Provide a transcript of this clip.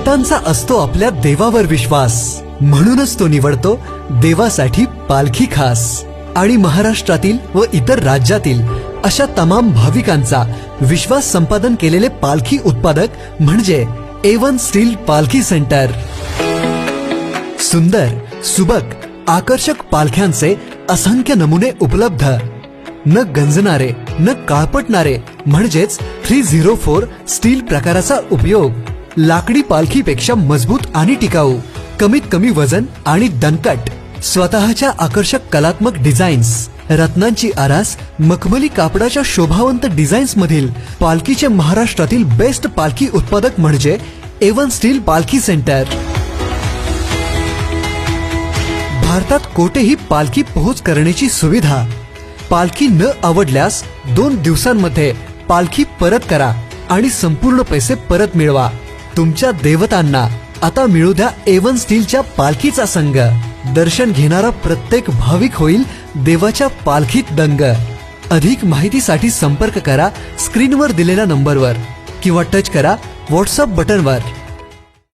भक्तांचा असतो आपल्या देवावर विश्वास, म्हणूनच तो निवडतो देवासाठी पालखी खास. आणि महाराष्ट्रातील व इतर राज्यातील अशा तमाम भाविकांचा विश्वास संपादन केलेले पालखी उत्पादक म्हणजे A1 स्टील पालखी सेंटर. सुंदर, सुबक, आकर्षक पालख्यांचे असंख्य नमुने उपलब्ध. न गंजणारे, न काळपटणारे म्हणजेच 304 स्टील प्रकाराचा उपयोग. लाकडी पालखीपेक्षा मजबूत आणि टिकाऊ, कमीत कमी वजन आणि दणकट. स्वतःच्या आकर्षक कलात्मक डिझाईन्स, रत्नांची आरास, मखमली कापडाच्या शोभावंत डिझाईन्स मधील पालखीचे महाराष्ट्रातील बेस्ट पालखी उत्पादक म्हणजे A1 स्टील पालखी सेंटर. भारतात कोठेही पालखी पोहोच करण्याची सुविधा. पालखी न आवडल्यास 2 दिवसांमध्ये पालखी परत करा आणि संपूर्ण पैसे परत मिळवा. तुमच्या देवतांना आता मिळू द्या A1 स्टीलच्या पालखीचा संग. दर्शन घेणारा प्रत्येक भाविक होईल देवाच्या पालखीत दंग. अधिक माहितीसाठी संपर्क करा स्क्रीनवर दिलेल्या नंबरवर किंवा टच करा व्हॉट्सअप बटनवर.